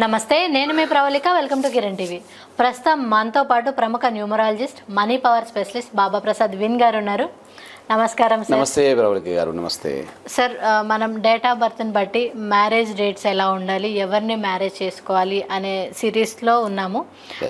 నమస్తే, నేను మీ Pravalika. Welcome to Kiran TV. ప్రస్తుతం మనతో పాటు ప్రముఖ numerologist, money power specialist Baba Prasad విన్ గారు ఉన్నారు. నమస్కారం సార్. నమస్తే ప్రవళిక గారు. నమస్తే సార్. మనం డేట్ ఆఫ్ బర్త్ని బట్టి మ్యారేజ్ డేట్స్ ఎలా ఉండాలి, ఎవరిని మ్యారేజ్ చేసుకోవాలి అనే సిరీస్లో ఉన్నాము.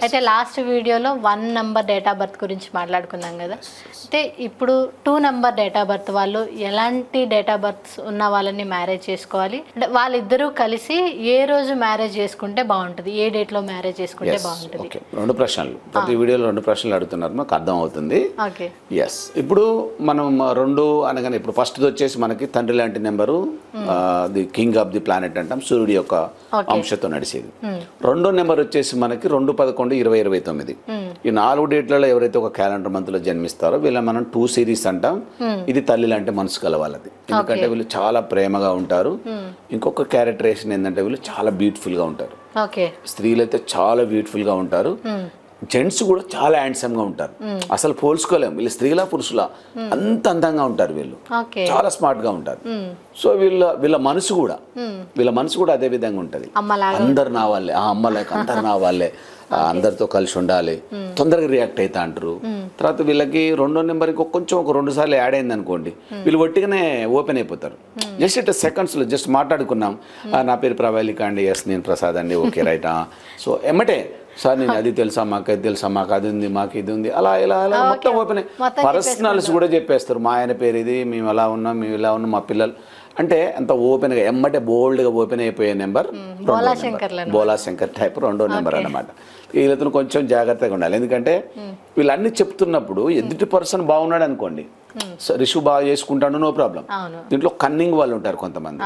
అయితే లాస్ట్ వీడియోలో 1 నెంబర్ డేట్ ఆఫ్ బర్త్ గురించి మాట్లాడుకున్నాం కదా. అయితే ఇప్పుడు 2 నెంబర్ డేట్ ఆఫ్ బర్త్ వాళ్ళు ఎలాంటి డేట్ ఆఫ్ బర్త్స్ ఉన్న వాళ్ళని మ్యారేజ్ చేసుకోవాలి, వాళ్ళిద్దరూ కలిసి ఏ రోజు మ్యారేజ్ చేసుకుంటే బాగుంటుంది, ఏ డేట్లో మ్యారేజ్ చేసుకుంటే బాగుంటుంది? 2 ప్రశ్నలు ప్రతి వీడియోలో 2 ప్రశ్నలు అడుగుతున్నారు, మాకు అర్థం అవుతుంది. ఓకే. ఎస్. ఇప్పుడు మనం 2 అనగానే ఇప్పుడు ఫస్ట్ వచ్చేసి మనకి తండ్రి లాంటి number, the king of the planet అంటాం, సూర్యుడి యొక్క అంశతో నడిచేది. 2వ నెంబర్ వచ్చేసి మనకి 2, 11, 20, 29. ఈ 4 డేట్లలో ఎవరైతే ఒక క్యాలెండర్ మంత్ లో జన్మిస్తారో వీళ్ళ మనం 2 సిరీస్ అంటాం. ఇది తల్లి లాంటి మనసు కల వాళ్ళది. ఎందుకంటే వీళ్ళు చాలా ప్రేమగా ఉంటారు. ఇంకొక క్యారెక్టరేషన్ ఏంటంటే వీళ్ళు చాలా బ్యూటిఫుల్ గా ఉంటారు. స్త్రీలు అయితే చాలా బ్యూటిఫుల్ గా ఉంటారు, జెంట్స్ కూడా చాలా హ్యాండ్సమ్ గా ఉంటారు. అసలు పోల్చుకోలేము, వీళ్ళు స్త్రీలా పురుషులా అంత అందంగా ఉంటారు. వీళ్ళు చాలా స్మార్ట్ గా ఉంటారు. సో వీళ్ళ మనసు కూడా అదే విధంగా ఉంటది. అందరు నా వాళ్ళే, అమ్మలేక అందరు నా వాళ్ళే, అందరితో కలిసి ఉండాలి, తొందరగా రియాక్ట్ అవుతా అంటారు. తర్వాత వీళ్ళకి 2వ నెంబర్కి కొంచెం ఒక 2 సార్లు యాడ్ అయింది అనుకోండి, వీళ్ళు ఒట్టిగానే ఓపెన్ అయిపోతారు. జస్ట్ ఇట్ సెకండ్స్లో జస్ట్ మాట్లాడుకున్నాం, నా పేరు ప్రవళిక అండి, ఎస్ నేను ప్రసాద్ అండి, ఓకే రైటా. సో ఎమ్మటే సార్ నేను అది తెలుసా, మాకు అది తెలుసా, మాకు అది ఉంది, మాకు ఇది ఉంది, అలా ఇలా ఇలా మొత్తం ఓపెన్. పర్సనల్స్ కూడా చెప్పేస్తారు, మా ఆయన పేరు ఇది, మేము ఎలా ఉన్నాం, మేము ఇలా ఉన్నాం, మా పిల్లలు అంటే అంత ఓపెన్గా ఎమ్మటే బోల్డ్గా ఓపెన్ అయిపోయే నెంబర్ బోలా శంకర్ టైప్ 2వ నెంబర్ అన్నమాట. వీళ్ళతో కొంచెం జాగ్రత్తగా ఉండాలి. ఎందుకంటే వీళ్ళన్నీ చెప్తున్నప్పుడు ఎదుటి పర్సన్ బాగున్నాడు అనుకోండి, రిషు బాగా చేసుకుంటాడు, నో ప్రాబ్లం. దీంట్లో కన్నింగ్ వాళ్ళు ఉంటారు కొంతమంది,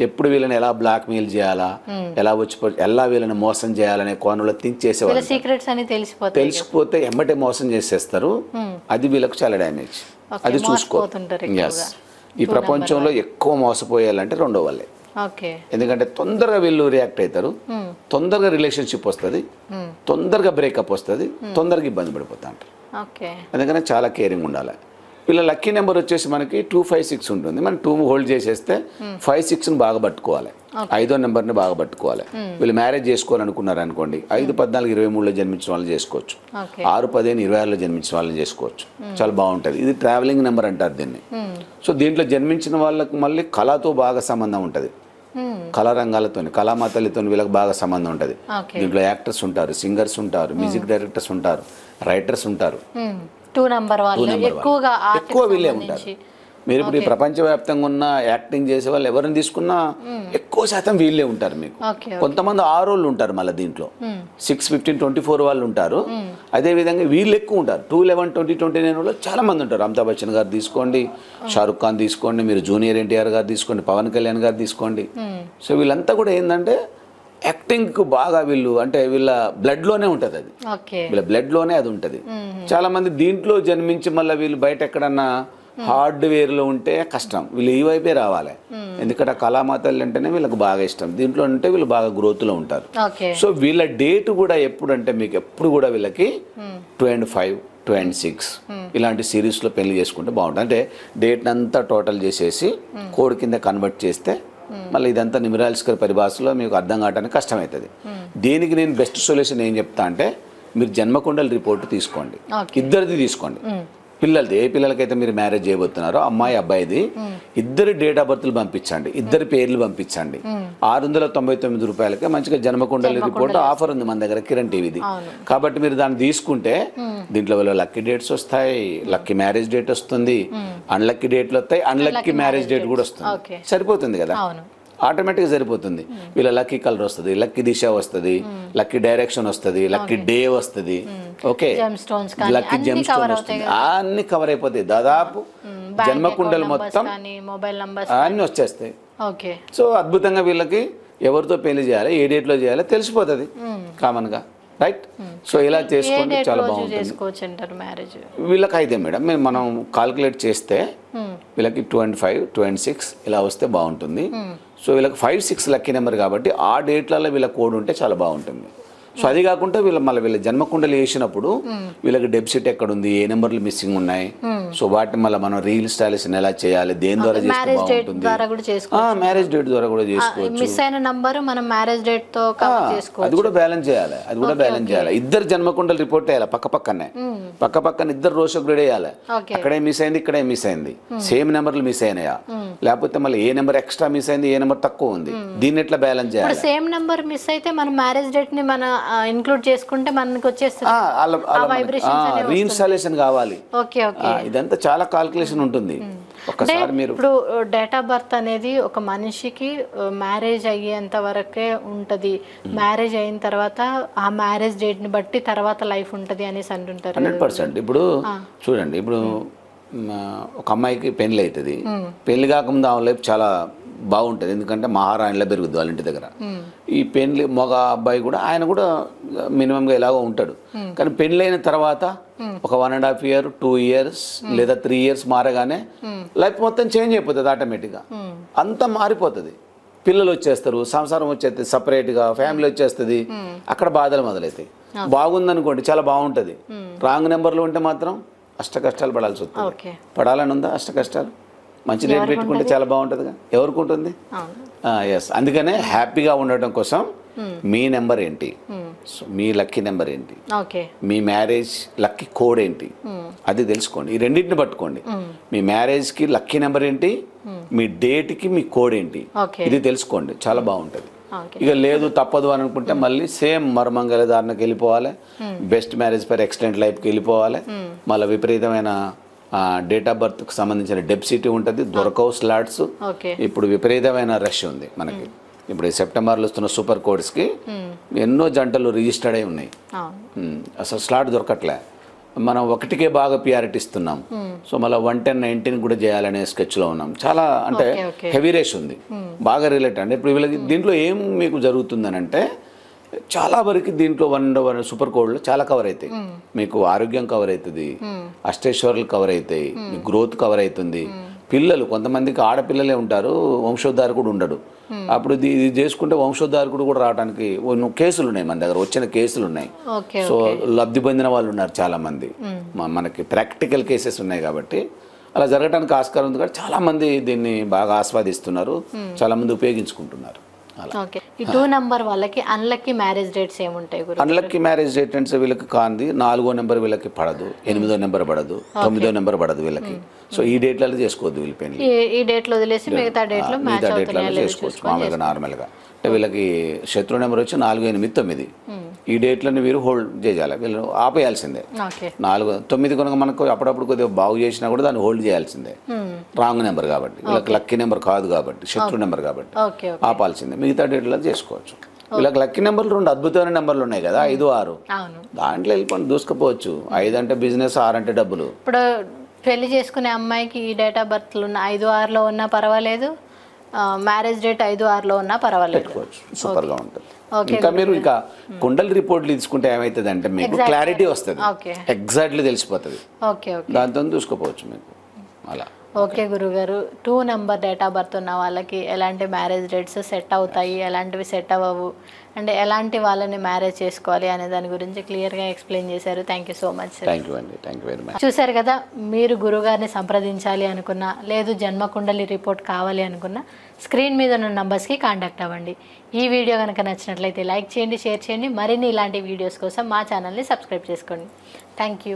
ఎప్పుడు వీళ్ళని ఎలా బ్లాక్ మెయిల్ చేయాలా, ఎలా వీళ్ళని మోసం చేయాలనే కోణంలో థింక్ చేసేవాళ్ళు. తెలిసిపోతే ఎమ్మటే మోసం చేసేస్తారు. అది వీళ్ళకి చాలా డ్యామేజ్. అది చూసుకోవాలి. ఈ ప్రపంచంలో ఎక్కువ మోసపోయాలంటే 2వ వాళ్ళే. ఎందుకంటే తొందరగా వీళ్ళు రియాక్ట్ అవుతారు, తొందరగా రిలేషన్షిప్ వస్తుంది, తొందరగా బ్రేకప్ వస్తుంది, తొందరగా ఇబ్బంది పడిపోతా అంటారు. అందుకని చాలా కేరింగ్ ఉండాలి. వీళ్ళ లక్కీ నెంబర్ వచ్చేసి మనకి 2, 5, 6 ఉంటుంది. మనం 2 హోల్డ్ చేసేస్తే 5, 6ని బాగా పట్టుకోవాలి, 5వ నెంబర్ని బాగా పట్టుకోవాలి. వీళ్ళు మ్యారేజ్ చేసుకోవాలనుకున్నారు అనుకోండి, 5, 14, 23లో జన్మించిన వాళ్ళు చేసుకోవచ్చు, 6, 15, 26లో జన్మించిన వాళ్ళని చేసుకోవచ్చు. చాలా బాగుంటుంది. ఇది ట్రావెలింగ్ నెంబర్ అంటారు దీన్ని. సో దీంట్లో జన్మించిన వాళ్ళకి మళ్ళీ కళతో బాగా సంబంధం ఉంటుంది, కళా రంగాలతో, కళామాతలతో వీళ్ళకి బాగా సంబంధం ఉంటుంది. దీంట్లో యాక్టర్స్ ఉంటారు, సింగర్స్ ఉంటారు, మ్యూజిక్ డైరెక్టర్స్ ఉంటారు, రైటర్స్ ఉంటారు. 2 నెంబర్ ఎక్కువ వీళ్ళే ఉంటారు. మీరు ఇప్పుడు ఈ ప్రపంచవ్యాప్తంగా ఉన్న యాక్టింగ్ చేసే వాళ్ళు ఎవరిని తీసుకున్నా ఎక్కువ శాతం వీళ్ళే ఉంటారు. మీకు కొంతమంది 6 వాళ్ళు ఉంటారు, మళ్ళీ దీంట్లో 6, 15, 24 వాళ్ళు ఉంటారు. అదేవిధంగా వీళ్ళు ఎక్కువ ఉంటారు. 2, 11, 20, 29 వాళ్ళు చాలా మంది ఉంటారు. అమితాబ్ బచ్చన్ గారు తీసుకోండి, షారుఖ్ ఖాన్ తీసుకోండి, మీరు జూనియర్ ఎన్టీఆర్ గారు తీసుకోండి, పవన్ కళ్యాణ్ గారు తీసుకోండి. సో వీళ్ళంతా కూడా ఏంటంటే యాక్టింగ్కు బాగా వీళ్ళు అంటే వీళ్ళ బ్లడ్లోనే ఉంటుంది, అది వీళ్ళ బ్లడ్లోనే అది ఉంటుంది. చాలా మంది దీంట్లో జన్మించి మళ్ళీ వీళ్ళు బయట ఎక్కడన్నా హార్డ్వేర్లో ఉంటే కష్టం, వీళ్ళు ఈ వైపే రావాలి. ఎందుకంటే కళామాతలు అంటేనే వీళ్ళకి బాగా ఇష్టం, దీంట్లో ఉంటే వీళ్ళు బాగా గ్రోత్లో ఉంటారు. సో వీళ్ళ డేట్ కూడా ఎప్పుడు అంటే మీకు ఎప్పుడు కూడా వీళ్ళకి 2 and 5, 2 and 6 ఇలాంటి సిరీస్లో పెళ్లి చేసుకుంటే బాగుంటుంది. అంటే డేట్ అంతా టోటల్ చేసేసి కోడ్ కింద కన్వర్ట్ చేస్తే మళ్ళీ ఇదంతా న్యూమరాలజికల్ పరిభాషలో మీకు అర్థం కావడానికి కష్టమవుతుంది. దీనికి నేను బెస్ట్ సొల్యూషన్ ఏం చెప్తా అంటే, మీరు జన్మకుండలి రిపోర్ట్ తీసుకోండి, ఇద్దరిది తీసుకోండి. పిల్లలది ఏ పిల్లలకైతే మీరు మ్యారేజ్ చేయబోతున్నారో అమ్మాయి అబ్బాయిది ఇద్దరి డేట్ ఆఫ్ బర్త్లు పంపించండి, ఇద్దరి పేర్లు పంపించండి. 699 రూపాయలకే మంచిగా జన్మకుండలి రిపోర్ట్ ఆఫర్ ఉంది మన దగ్గర కిరణ్ టీవీది. కాబట్టి మీరు దాన్ని తీసుకుంటే దీంట్లో లక్కీ డేట్స్ వస్తాయి, లక్కీ మ్యారేజ్ డేట్ వస్తుంది, అన్లక్కీ డేట్లు వస్తాయి, అన్లక్కీ మ్యారేజ్ డేట్ కూడా వస్తుంది. సరిపోతుంది కదా, ఆటోమేటిక్గా సరిపోతుంది. వీళ్ళ లక్కీ కలర్ వస్తుంది, లక్కీ దిశ వస్తుంది, లక్కీ డైరెక్షన్ వస్తుంది, లక్కీ డే వస్తుంది, ఓకే, లక్కీ జెమ్ స్టోన్ వస్తుంది, అన్ని కవర్ అయిపోతాయి. దాదాపు జన్మకుండలు మొత్తం అన్ని వచ్చేస్తాయి. సో అద్భుతంగా వీళ్ళకి ఎవరితో పెళ్లి చేయాలి, ఏ డేట్లో చేయాలో తెలిసిపోతుంది కామన్గా, రైట్. సో ఇలా చేసుకుంటే చాలా బాగుంటుంది. వీళ్ళకి అయితే మేడం మనం కాల్కులేట్ చేస్తే వీళ్ళకి 2 and 5, 2 and 6 ఇలా వస్తే బాగుంటుంది. సో వీళ్ళకి 5, 6 లక్కీ నెంబర్ కాబట్టి ఆ డేట్లలో వీళ్ళ కోడ్ ఉంటే చాలా బాగుంటుంది. సో అది కాకుండా వీళ్ళ జన్మకుండలి వేసినప్పుడు వీళ్ళకి డెబిసిట్ ఎక్కడ ఉంది, ఏ నెంబర్లు మిస్సింగ్ ఉన్నాయి, సో వాటిని మళ్ళీ మనం రీఇన్స్టాలేషన్ ఎలా చేయాలి, దేని ద్వారా చేస్తే బాగుంటుంది, మ్యారేజ్ డేట్ ద్వారా కూడా చేసుకోవచ్చు. మిస్ అయిన నంబర్ మనం మ్యారేజ్ డేట్ తో అది కూడా బ్యాలెన్స్ చేయాలి. ఇద్దరు జన్మకుండలు రిపోర్ట్ చేయాలి పక్క పక్కన ఇద్దరు రోష గ్రేడ్ వేయాలి. అక్కడే మిస్ అయింది, ఇక్కడే మిస్ అయింది, సేమ్ నెంబర్లు మిస్ అయినాయా, లేకపోతే మళ్ళీ ఏ నెంబర్ ఎక్స్ట్రా మిస్ అయింది, ఏ నెంబర్ తక్కువ ఉంది, దీన్ని ఎట్లా బ్యాలెన్స్ చేయాలి. సేమ్ నెంబర్ మిస్ అయితే మనం మ్యారేజ్ డేట్ ని మనం ఇంక్లూడ్ చేసుకుంటే మనకి వచ్చేస్తుంది, రీఇన్స్టాలేషన్ కావాలి. ఇదంతా చాలా కాల్కులేషన్ ఉంటుంది. ఒకసారి మీరు ఇప్పుడు డేట్ ఆఫ్ బర్త్ అనేది ఒక మనిషికి మ్యారేజ్ అయ్యేంత వరకే ఉంటది, మ్యారేజ్ అయిన తర్వాత ఆ మ్యారేజ్ డేట్ ని బట్టి తర్వాత లైఫ్ ఉంటది అనేసి అంటుంటారు. 100%. ఇప్పుడు చూడండి, ఇప్పుడు ఒక అమ్మాయికి పెళ్లి అవుతుంది, పెళ్లి కాకుండా ఆమె లైఫ్ చాలా బాగుంటుంది, ఎందుకంటే మహారాణిలో పెరుగుద్ది వాళ్ళ ఇంటి దగ్గర. ఈ పెళ్లి మగ అబ్బాయి కూడా ఆయన కూడా మినిమంగా ఎలాగో ఉంటాడు, కానీ పెళ్లి అయిన తర్వాత ఒక 1.5 year 2 years లేదా 3 years మారగానే లైఫ్ మొత్తం చేంజ్ అయిపోతుంది ఆటోమేటిక్గా, అంతా మారిపోతుంది. పిల్లలు వచ్చేస్తారు, సంసారం వచ్చేస్తుంది, సపరేట్గా ఫ్యామిలీ వచ్చేస్తుంది, అక్కడ బాధలు మొదలవుతాయి. బాగుందనుకోండి చాలా బాగుంటుంది, రాంగ్ నెంబర్లు ఉంటే మాత్రం అష్ట కష్టాలు పడాల్సి వస్తుంది. పడాలని ఉందా అష్ట కష్టాలు? మంచి రేట్ పెట్టుకుంటే చాలా బాగుంటుందిగా, ఎవరికి ఉంటుంది? ఎస్. అందుకనే హ్యాపీగా ఉండటం కోసం మీ నెంబర్ ఏంటి, మీ లక్కీ నెంబర్ ఏంటి, మీ మ్యారేజ్ లక్కీ కోడ్ ఏంటి, అది తెలుసుకోండి. ఈ రెండింటిని పట్టుకోండి. మీ మ్యారేజ్కి లక్కీ నెంబర్ ఏంటి, మీ డేట్కి మీ కోడ్ ఏంటి, ఇది తెలుసుకోండి, చాలా బాగుంటుంది. ఇక లేదు తప్పదు అని అనుకుంటే మళ్ళీ సేమ్ మర్మంగళ ధారణకి వెళ్ళిపోవాలి, బెస్ట్ మ్యారేజ్ ఫర్ ఎక్సలెంట్ లైఫ్కి వెళ్ళిపోవాలి. మళ్ళీ విపరీతమైన డేట్ ఆఫ్ బర్త్కి సంబంధించిన డెబిసిటీ ఉంటుంది, దొరకవు స్లాట్స్. ఇప్పుడు విపరీతమైన రష్ ఉంది మనకి. ఇప్పుడు సెప్టెంబర్లో వస్తున్న సూపర్ కోడ్స్కి ఎన్నో జంటలు రిజిస్టర్డ్ అయి ఉన్నాయి, అసలు స్లాట్ దొరకట్లే. మనం ఒకటికే బాగా ప్రియారిటీ ఇస్తున్నాం, సో మళ్ళీ 110 19 కూడా చేయాలనే స్కెచ్లో ఉన్నాం. చాలా అంటే హెవీ రేష్ ఉంది, బాగా రిలేటెడ్. అంటే ఇప్పుడు వీళ్ళకి దీంట్లో ఏం మీకు జరుగుతుందని అంటే చాలా వరకు దీంట్లో 1 సూపర్ కోడ్లో చాలా కవర్ అవుతాయి. మీకు ఆరోగ్యం కవర్ అవుతుంది, అష్టైశ్వర్యాలు కవర్ అవుతాయి, మీ గ్రోత్ కవర్ అవుతుంది. పిల్లలు కొంతమందికి ఆడపిల్లలే ఉంటారు, వంశోద్ధారకుడు ఉండడు. అప్పుడు ఇది చేసుకుంటే వంశోద్ధారకుడు కూడా రావడానికి కేసులు ఉన్నాయి, మన దగ్గర వచ్చిన కేసులు ఉన్నాయి. సో లబ్ధి పొందిన వాళ్ళు ఉన్నారు చాలా మంది, మనకి ప్రాక్టికల్ కేసెస్ ఉన్నాయి. కాబట్టి అలా జరగడానికి ఆస్కారం ఉంది. కాబట్టి చాలా మంది దీన్ని బాగా ఆస్వాదిస్తున్నారు, చాలా మంది ఉపయోగించుకుంటున్నారు. ఈ 2 నెంబర్ వాళ్ళకి అన్లక్కీ మ్యారేజ్ డేట్స్ ఏముంటాయి? అన్లక్కీ మ్యారేజ్ డేట్ అంటే వీళ్ళకి కాంది 4వ నెంబర్ వీళ్ళకి పడదు, 8వ నెంబర్ పడదు, 9వ నెంబర్ పడదు వీళ్ళకి. సో ఈ డేట్లలో చేసుకోవద్దు వీళ్ళ పెళ్లి, ఈ డేట్లో వదిలేసి మిగతా డేట్లలో చేసుకోవచ్చు మామూలుగా నార్మల్గా. అంటే వీళ్ళకి శత్రు నెంబర్ వచ్చి 4, 8, 9. ఈ డేట్లని మీరు హోల్డ్ చేయాలి, వీళ్ళు ఆపేయాల్సిందే. 4, 9 కనుక మనకు అప్పుడప్పుడు కొద్దిగా బాగు చేసినా కూడా దాన్ని హోల్డ్ చేయాల్సిందే, రాంగ్ నెంబర్ కాబట్టి, వీళ్ళకి లక్కీ నెంబర్ కాదు కాబట్టి, శత్రు నెంబర్ కాబట్టి ఆపాల్సిందే. మిగతా డేట్లలో చేసుకోవచ్చు. వీళ్ళకి లక్కీ నెంబర్లు 2 అద్భుతమైన నెంబర్లు ఉన్నాయి కదా, 5, 6. దాంట్లో వెళ్ళిపోయి దూసుకుపోవచ్చు. 5 అంటే బిజినెస్, 6 అంటే డబ్బులు. ఇప్పుడు పెళ్లి చేసుకునే అమ్మాయికి ఈ డేట్ ఆఫ్ బర్త్లు ఉన్న 5, 6లో ఉన్నా పర్వాలేదు, మ్యారేజ్ డేట్ 5, 6లో ఉన్నా పర్వాలేదు, పెట్టుకోవచ్చు, సూపర్గా ఉంటుంది. ఇంకా మీరు ఇంకా కుండలి రిపోర్ట్లు తీసుకుంటే ఏమవుతుంది అంటే మీకు క్లారిటీ వస్తుంది, ఎగ్జాక్ట్లీ తెలిసిపోతుంది, దాంతో చూసుకోపోవచ్చు మీకు అలా. ఓకే గురుగారు, 2 నెంబర్ డేట్ ఆఫ్ బర్త్ ఉన్న వాళ్ళకి ఎలాంటి మ్యారేజ్ డేట్స్ సెట్ అవుతాయి, ఎలాంటివి సెట్ అవ్వవు, అంటే ఎలాంటి వాళ్ళని మ్యారేజ్ చేసుకోవాలి అనే దాని గురించి క్లియర్గా ఎక్స్ప్లెయిన్ చేశారు. Thank you so much sir. Thank you అండి, థ్యాంక్ యూ వెరీ మచ్. చూశారు కదా, మీరు గురుగారిని సంప్రదించాలి అనుకున్నా, లేదు జన్మకుండలి రిపోర్ట్ కావాలి అనుకున్నా, స్క్రీన్ మీద ఉన్న నంబర్స్కి కాంటాక్ట్ అవ్వండి. ఈ వీడియో కనుక నచ్చినట్లయితే లైక్ చేయండి, షేర్ చేయండి. మరిన్ని ఇలాంటి వీడియోస్ కోసం మా ఛానల్ని సబ్స్క్రైబ్ చేసుకోండి. Thank you.